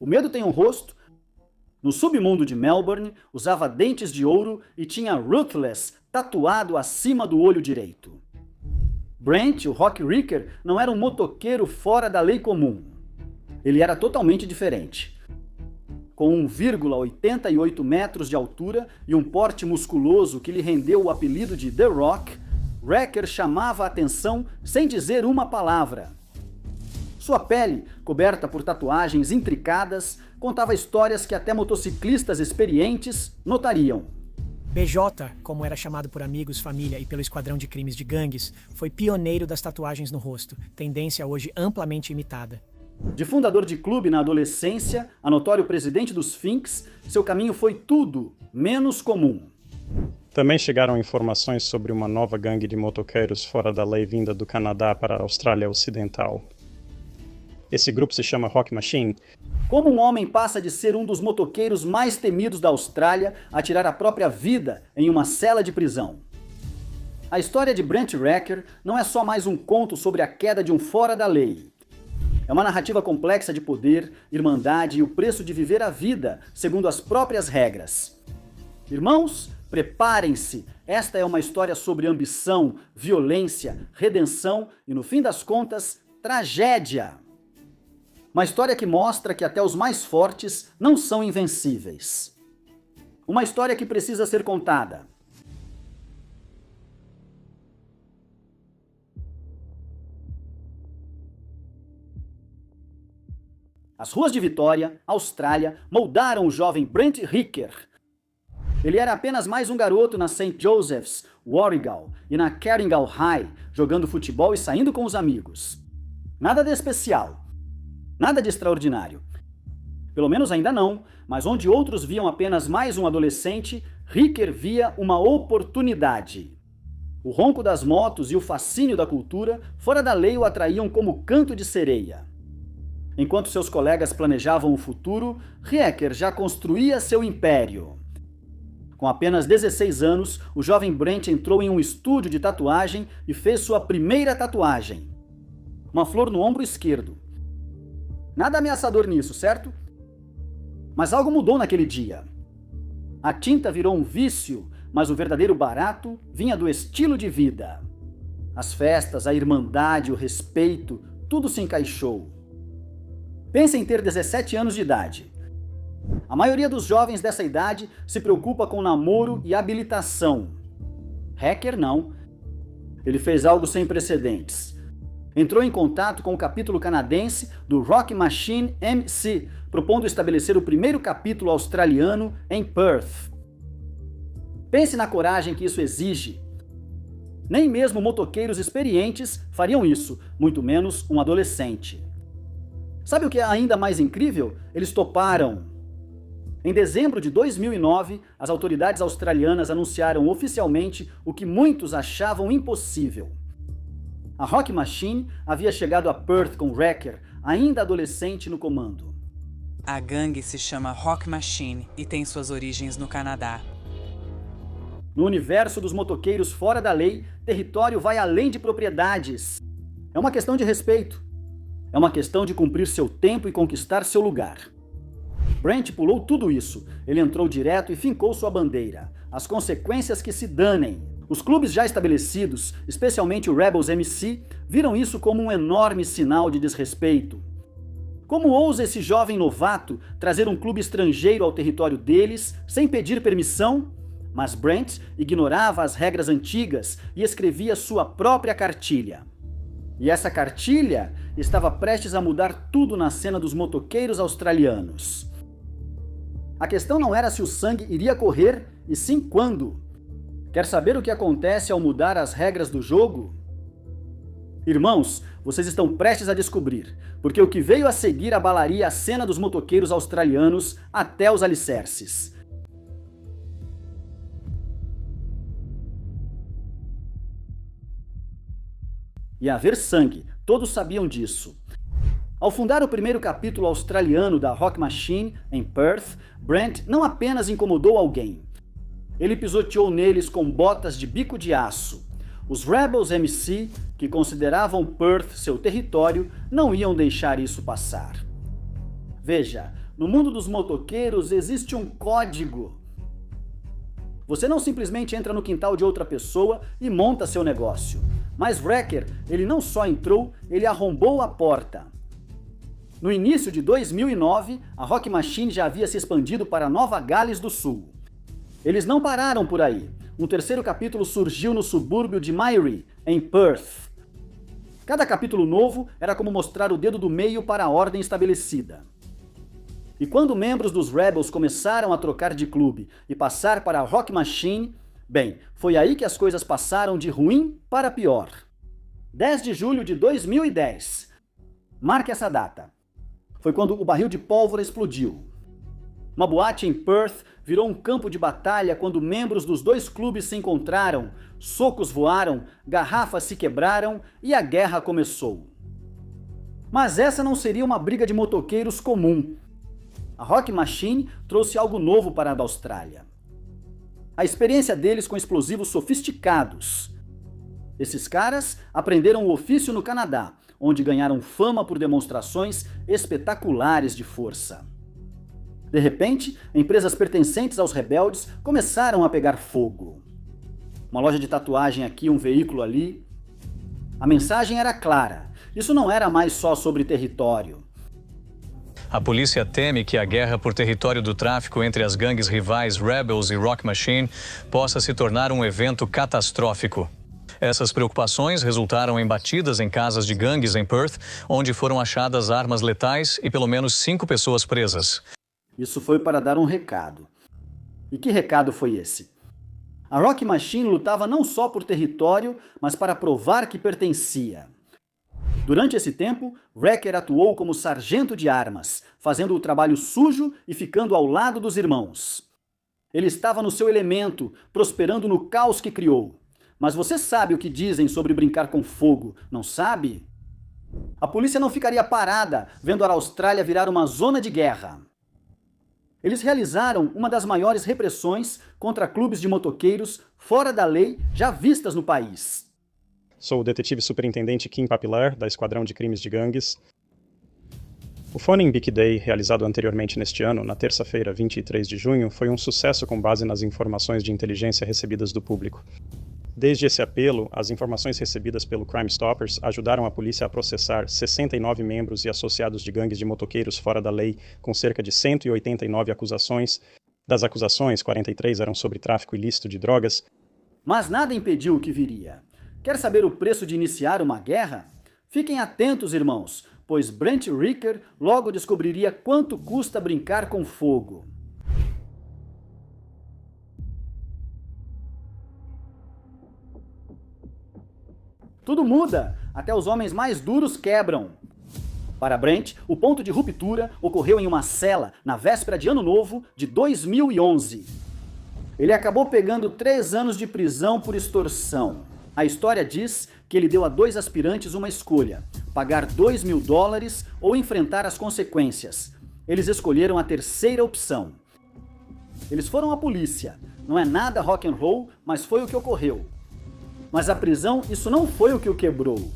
O medo tem um rosto. No submundo de Melbourne, usava dentes de ouro e tinha Ruthless tatuado acima do olho direito. Brent, o Rock Ricker, não era um motoqueiro fora da lei comum. Ele era totalmente diferente. Com 1,88 metros de altura e um porte musculoso que lhe rendeu o apelido de The Rock, Wrecker chamava a atenção sem dizer uma palavra. Sua pele, coberta por tatuagens intricadas, contava histórias que até motociclistas experientes notariam. BJ, como era chamado por amigos, família e pelo esquadrão de crimes de gangues, foi pioneiro das tatuagens no rosto, tendência hoje amplamente imitada. De fundador de clube na adolescência a notório presidente dos Finks, seu caminho foi tudo menos comum. Também chegaram informações sobre uma nova gangue de motoqueiros fora da lei vinda do Canadá para a Austrália Ocidental. Esse grupo se chama Rock Machine. Como um homem passa de ser um dos motoqueiros mais temidos da Austrália a tirar a própria vida em uma cela de prisão? A história de Brent Wrecker não é só mais um conto sobre a queda de um fora da lei. É uma narrativa complexa de poder, irmandade e o preço de viver a vida segundo as próprias regras. Irmãos, preparem-se! Esta é uma história sobre ambição, violência, redenção e, no fim das contas, tragédia. Uma história que mostra que até os mais fortes não são invencíveis. Uma história que precisa ser contada. As ruas de Vitória, Austrália, moldaram o jovem Brent Ricker. Ele era apenas mais um garoto na St. Joseph's, Warragul e na Caringal High, jogando futebol e saindo com os amigos. Nada de especial. Nada de extraordinário. Pelo menos ainda não, mas onde outros viam apenas mais um adolescente, Ricker via uma oportunidade. O ronco das motos e o fascínio da cultura fora da lei o atraíam como canto de sereia. Enquanto seus colegas planejavam o futuro, Ricker já construía seu império. Com apenas 16 anos, o jovem Brent entrou em um estúdio de tatuagem e fez sua primeira tatuagem. Uma flor no ombro esquerdo. Nada ameaçador nisso, certo? Mas algo mudou naquele dia. A tinta virou um vício, mas o verdadeiro barato vinha do estilo de vida. As festas, a irmandade, o respeito, tudo se encaixou. Pense em ter 17 anos de idade. A maioria dos jovens dessa idade se preocupa com namoro e habilitação. Hacker não. Ele fez algo sem precedentes. Entrou em contato com o capítulo canadense do Rock Machine MC, propondo estabelecer o primeiro capítulo australiano em Perth. Pense na coragem que isso exige. Nem mesmo motoqueiros experientes fariam isso, muito menos um adolescente. Sabe o que é ainda mais incrível? Eles toparam. Em dezembro de 2009, as autoridades australianas anunciaram oficialmente o que muitos achavam impossível. A Rock Machine havia chegado a Perth com Wrecker, ainda adolescente, no comando. A gangue se chama Rock Machine e tem suas origens no Canadá. No universo dos motoqueiros fora da lei, território vai além de propriedades. É uma questão de respeito. É uma questão de cumprir seu tempo e conquistar seu lugar. Brent pulou tudo isso. Ele entrou direto e fincou sua bandeira. As consequências que se danem. Os clubes já estabelecidos, especialmente o Rebels MC, viram isso como um enorme sinal de desrespeito. Como ousa esse jovem novato trazer um clube estrangeiro ao território deles sem pedir permissão? Mas Brent ignorava as regras antigas e escrevia sua própria cartilha. E essa cartilha estava prestes a mudar tudo na cena dos motoqueiros australianos. A questão não era se o sangue iria correr, e sim quando. Quer saber o que acontece ao mudar as regras do jogo? Irmãos, vocês estão prestes a descobrir, porque o que veio a seguir abalaria a cena dos motoqueiros australianos até os alicerces. Ia haver sangue, todos sabiam disso. Ao fundar o primeiro capítulo australiano da Rock Machine, em Perth, Brent não apenas incomodou alguém. Ele pisoteou neles com botas de bico de aço. Os Rebels MC, que consideravam Perth seu território, não iam deixar isso passar. Veja, no mundo dos motoqueiros existe um código. Você não simplesmente entra no quintal de outra pessoa e monta seu negócio. Mas Wrecker, ele não só entrou, ele arrombou a porta. No início de 2009, a Rock Machine já havia se expandido para Nova Gales do Sul. Eles não pararam por aí. Um terceiro capítulo surgiu no subúrbio de Mairie, em Perth. Cada capítulo novo era como mostrar o dedo do meio para a ordem estabelecida. E quando membros dos Rebels começaram a trocar de clube e passar para a Rock Machine, bem, foi aí que as coisas passaram de ruim para pior. 10 de julho de 2010. Marque essa data. Foi quando o barril de pólvora explodiu. Uma boate em Perth virou um campo de batalha quando membros dos dois clubes se encontraram, socos voaram, garrafas se quebraram e a guerra começou. Mas essa não seria uma briga de motoqueiros comum. A Rock Machine trouxe algo novo para a Austrália. A experiência deles com explosivos sofisticados. Esses caras aprenderam o ofício no Canadá, onde ganharam fama por demonstrações espetaculares de força. De repente, empresas pertencentes aos rebeldes começaram a pegar fogo. Uma loja de tatuagem aqui, um veículo ali. A mensagem era clara. Isso não era mais só sobre território. A polícia teme que a guerra por território do tráfico entre as gangues rivais Rebels e Rock Machine possa se tornar um evento catastrófico. Essas preocupações resultaram em batidas em casas de gangues em Perth, onde foram achadas armas letais e pelo menos 5 pessoas presas. Isso foi para dar um recado. E que recado foi esse? A Rock Machine lutava não só por território, mas para provar que pertencia. Durante esse tempo, Wrecker atuou como sargento de armas, fazendo o trabalho sujo e ficando ao lado dos irmãos. Ele estava no seu elemento, prosperando no caos que criou. Mas você sabe o que dizem sobre brincar com fogo, não sabe? A polícia não ficaria parada vendo a Austrália virar uma zona de guerra. Eles realizaram uma das maiores repressões contra clubes de motoqueiros fora da lei já vistas no país. Sou o detetive superintendente Kim Papilar, da Esquadrão de Crimes de Gangues. O Phone in Big Day, realizado anteriormente neste ano, na terça-feira, 23 de junho, foi um sucesso com base nas informações de inteligência recebidas do público. Desde esse apelo, as informações recebidas pelo Crime Stoppers ajudaram a polícia a processar 69 membros e associados de gangues de motoqueiros fora da lei, com cerca de 189 acusações. Das acusações, 43 eram sobre tráfico ilícito de drogas. Mas nada impediu o que viria. Quer saber o preço de iniciar uma guerra? Fiquem atentos, irmãos, pois Brent Ricker logo descobriria quanto custa brincar com fogo. Tudo muda, até os homens mais duros quebram. Para Brent, o ponto de ruptura ocorreu em uma cela na véspera de Ano Novo de 2011. Ele acabou pegando 3 anos de prisão por extorsão. A história diz que ele deu a 2 aspirantes uma escolha: pagar $2.000 ou enfrentar as consequências. Eles escolheram a terceira opção. Eles foram à polícia. Não é nada rock and roll, mas foi o que ocorreu. Mas a prisão, isso não foi o que o quebrou.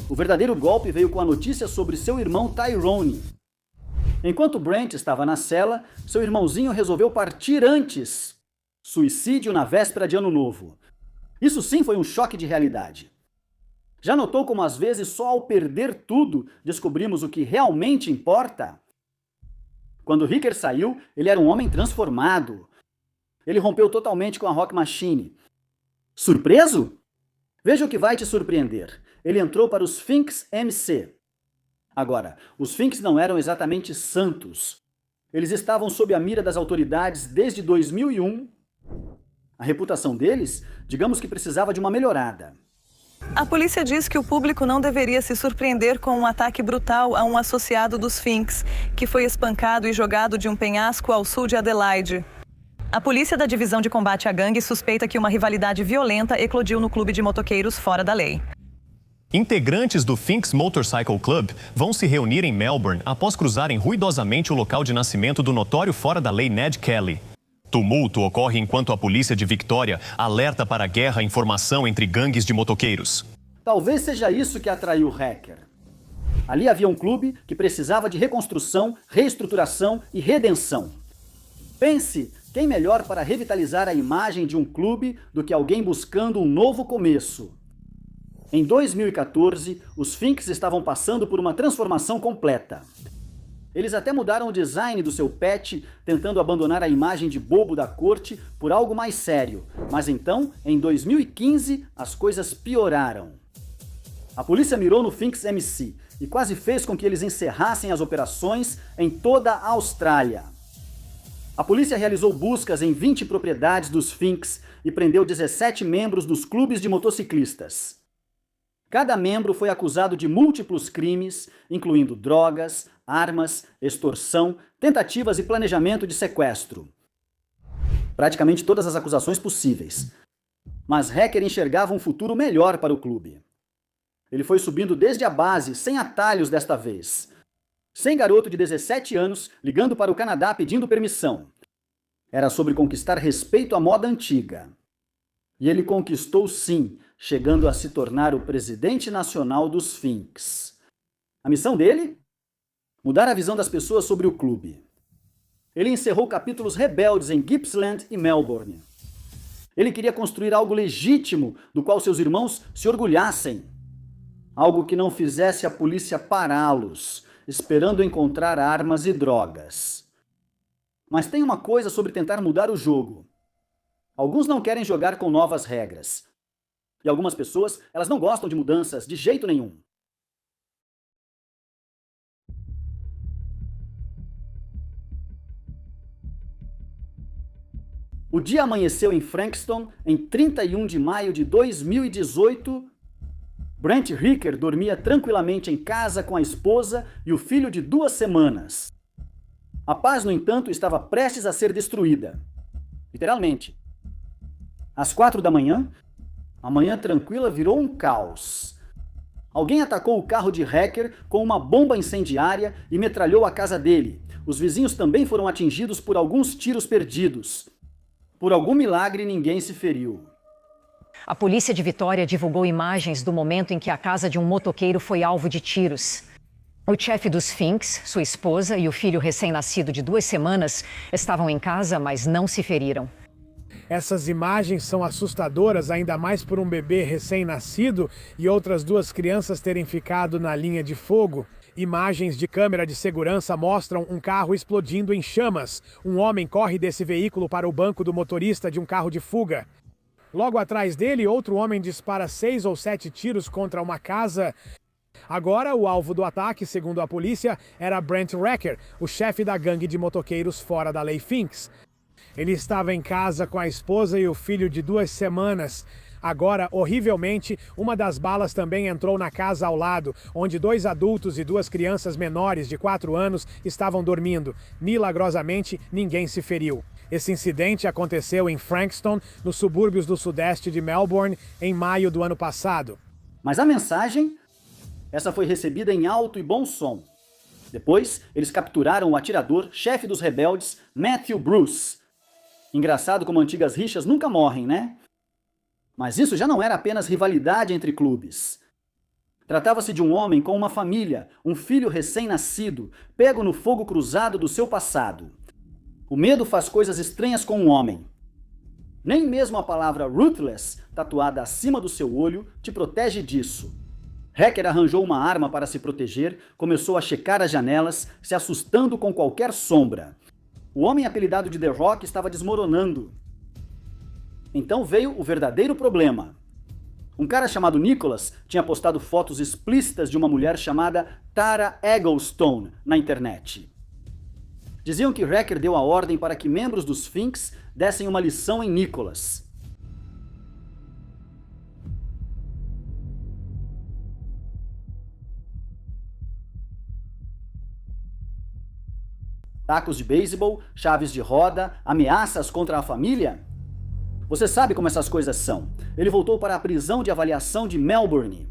O verdadeiro golpe veio com a notícia sobre seu irmão Tyrone. Enquanto Brent estava na cela, seu irmãozinho resolveu partir antes. Suicídio na véspera de Ano Novo. Isso sim foi um choque de realidade. Já notou como às vezes só ao perder tudo descobrimos o que realmente importa? Quando Ricker saiu, ele era um homem transformado. Ele rompeu totalmente com a Rock Machine. Surpreso? Veja o que vai te surpreender. Ele entrou para os Sphinx MC. Agora, os Sphinx não eram exatamente santos. Eles estavam sob a mira das autoridades desde 2001. A reputação deles, digamos que precisava de uma melhorada. A polícia diz que o público não deveria se surpreender com um ataque brutal a um associado dos Sphinx, que foi espancado e jogado de um penhasco ao sul de Adelaide. A polícia da Divisão de Combate à Gangue suspeita que uma rivalidade violenta eclodiu no clube de motoqueiros fora da lei. Integrantes do Sphinx Motorcycle Club vão se reunir em Melbourne após cruzarem ruidosamente o local de nascimento do notório fora da lei Ned Kelly. Tumulto ocorre enquanto a polícia de Victoria alerta para a guerra em formação entre gangues de motoqueiros. Talvez seja isso que atraiu Hacker. Ali havia um clube que precisava de reconstrução, reestruturação e redenção. Pense, quem melhor para revitalizar a imagem de um clube do que alguém buscando um novo começo? Em 2014, os Finks estavam passando por uma transformação completa. Eles até mudaram o design do seu patch, tentando abandonar a imagem de bobo da corte por algo mais sério. Mas então, em 2015, as coisas pioraram. A polícia mirou no Finks MC e quase fez com que eles encerrassem as operações em toda a Austrália. A polícia realizou buscas em 20 propriedades dos Finks e prendeu 17 membros dos clubes de motociclistas. Cada membro foi acusado de múltiplos crimes, incluindo drogas, armas, extorsão, tentativas e planejamento de sequestro. Praticamente todas as acusações possíveis. Mas Hacker enxergava um futuro melhor para o clube. Ele foi subindo desde a base, sem atalhos desta vez. Sem garoto de 17 anos ligando para o Canadá pedindo permissão. Era sobre conquistar respeito à moda antiga. E ele conquistou sim, chegando a se tornar o presidente nacional dos Finks. A missão dele? Mudar a visão das pessoas sobre o clube. Ele encerrou capítulos rebeldes em Gippsland e Melbourne. Ele queria construir algo legítimo do qual seus irmãos se orgulhassem. Algo que não fizesse a polícia pará-los, esperando encontrar armas e drogas. Mas tem uma coisa sobre tentar mudar o jogo. Alguns não querem jogar com novas regras. E algumas pessoas, elas não gostam de mudanças de jeito nenhum. O dia amanheceu em Frankston em 31 de maio de 2018. Brent Hicker dormia tranquilamente em casa com a esposa e o filho de 2 semanas. A paz, no entanto, estava prestes a ser destruída. Literalmente. Às 4 da manhã, a manhã tranquila virou um caos. Alguém atacou o carro de Hacker com uma bomba incendiária e metralhou a casa dele. Os vizinhos também foram atingidos por alguns tiros perdidos. Por algum milagre, ninguém se feriu. A polícia de Vitória divulgou imagens do momento em que a casa de um motoqueiro foi alvo de tiros. O chefe dos Finks, sua esposa e o filho recém-nascido de 2 semanas estavam em casa, mas não se feriram. Essas imagens são assustadoras, ainda mais por um bebê recém-nascido e outras 2 crianças terem ficado na linha de fogo. Imagens de câmera de segurança mostram um carro explodindo em chamas. Um homem corre desse veículo para o banco do motorista de um carro de fuga. Logo atrás dele, outro homem dispara 6 ou 7 tiros contra uma casa. Agora, o alvo do ataque, segundo a polícia, era Brent Hacker, o chefe da gangue de motoqueiros fora da lei Finks. Ele estava em casa com a esposa e o filho de 2 semanas. Agora, horrivelmente, uma das balas também entrou na casa ao lado, onde 2 adultos e 2 crianças menores de 4 anos estavam dormindo. Milagrosamente, ninguém se feriu. Esse incidente aconteceu em Frankston, nos subúrbios do sudeste de Melbourne, em maio do ano passado. Mas a mensagem? Essa foi recebida em alto e bom som. Depois, eles capturaram o atirador, chefe dos rebeldes, Matthew Bruce. Engraçado como antigas rixas nunca morrem, né? Mas isso já não era apenas rivalidade entre clubes. Tratava-se de um homem com uma família, um filho recém-nascido, pego no fogo cruzado do seu passado. O medo faz coisas estranhas com um homem. Nem mesmo a palavra ruthless, tatuada acima do seu olho, te protege disso. Hacker arranjou uma arma para se proteger, começou a checar as janelas, se assustando com qualquer sombra. O homem apelidado de The Rock estava desmoronando. Então veio o verdadeiro problema. Um cara chamado Nicholas tinha postado fotos explícitas de uma mulher chamada Tara Egglestone na internet. Diziam que Hacker deu a ordem para que membros dos Finks dessem uma lição em Nicholas. Tacos de beisebol, chaves de roda, ameaças contra a família? Você sabe como essas coisas são. Ele voltou para a prisão de avaliação de Melbourne.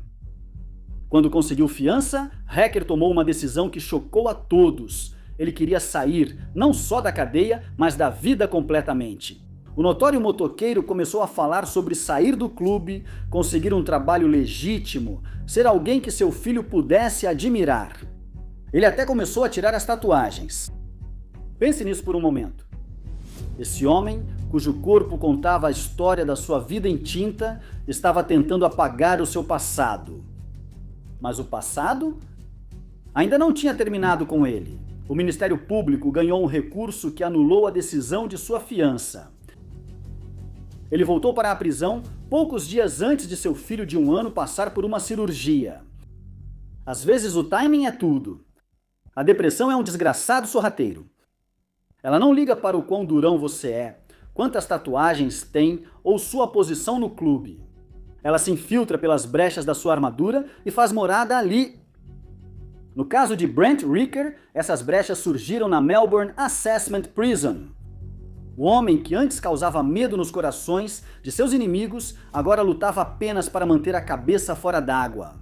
Quando conseguiu fiança, Hacker tomou uma decisão que chocou a todos. Ele queria sair, não só da cadeia, mas da vida completamente. o notório motoqueiro começou a falar sobre sair do clube, conseguir um trabalho legítimo, ser alguém que seu filho pudesse admirar. Ele até começou a tirar as tatuagens. Pense nisso por um momento. Esse homem, cujo corpo contava a história da sua vida em tinta, estava tentando apagar o seu passado. Mas o passado ainda não tinha terminado com ele. O Ministério Público ganhou um recurso que anulou a decisão de sua fiança. Ele voltou para a prisão poucos dias antes de seu filho de 1 ano passar por uma cirurgia. Às vezes o timing é tudo. A depressão é um desgraçado sorrateiro. Ela não liga para o quão durão você é, quantas tatuagens tem ou sua posição no clube. Ela se infiltra pelas brechas da sua armadura e faz morada ali. No caso de Brent Ricker, essas brechas surgiram na Melbourne Assessment Prison. O homem que antes causava medo nos corações de seus inimigos, agora lutava apenas para manter a cabeça fora d'água.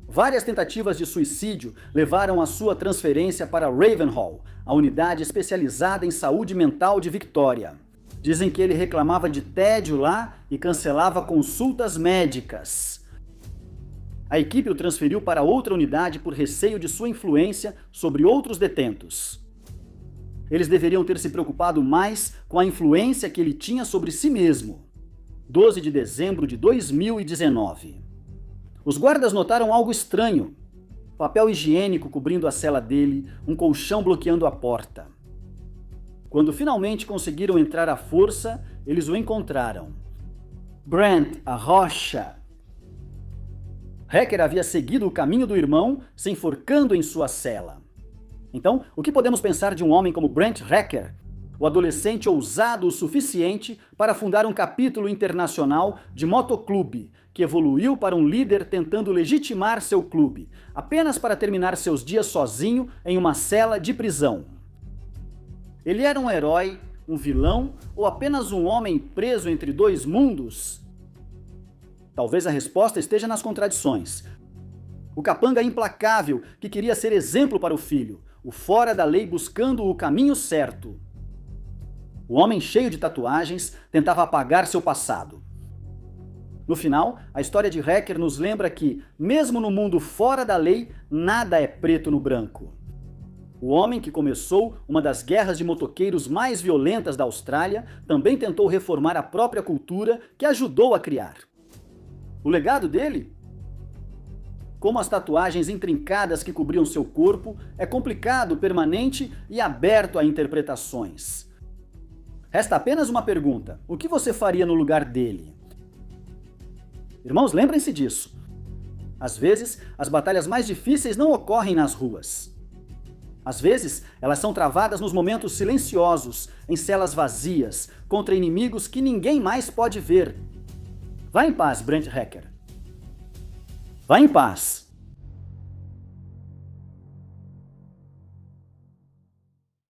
Várias tentativas de suicídio levaram a sua transferência para Ravenhall, a unidade especializada em saúde mental de Victoria. Dizem que ele reclamava de tédio lá e cancelava consultas médicas. A equipe o transferiu para outra unidade por receio de sua influência sobre outros detentos. Eles deveriam ter se preocupado mais com a influência que ele tinha sobre si mesmo. 12 de dezembro de 2019. Os guardas notaram algo estranho. Papel higiênico cobrindo a cela dele, um colchão bloqueando a porta. Quando finalmente conseguiram entrar à força, eles o encontraram. Brent, a rocha. Ricker havia seguido o caminho do irmão, se enforcando em sua cela. Então, o que podemos pensar de um homem como Brent Ricker? O adolescente ousado o suficiente para fundar um capítulo internacional de motoclube, que evoluiu para um líder tentando legitimar seu clube, apenas para terminar seus dias sozinho em uma cela de prisão. Ele era um herói, um vilão ou apenas um homem preso entre dois mundos? Talvez a resposta esteja nas contradições. O capanga implacável que queria ser exemplo para o filho, o fora da lei buscando o caminho certo. O homem cheio de tatuagens tentava apagar seu passado. No final, a história de Ricker nos lembra que, mesmo no mundo fora da lei, nada é preto no branco. O homem que começou uma das guerras de motoqueiros mais violentas da Austrália também tentou reformar a própria cultura que ajudou a criar. O legado dele? Como as tatuagens intrincadas que cobriam seu corpo, é complicado, permanente e aberto a interpretações. Resta apenas uma pergunta: o que você faria no lugar dele? Irmãos, lembrem-se disso. Às vezes, as batalhas mais difíceis não ocorrem nas ruas. Às vezes, elas são travadas nos momentos silenciosos, em celas vazias, contra inimigos que ninguém mais pode ver. Vá em paz, Brent Ricker. Vá em paz.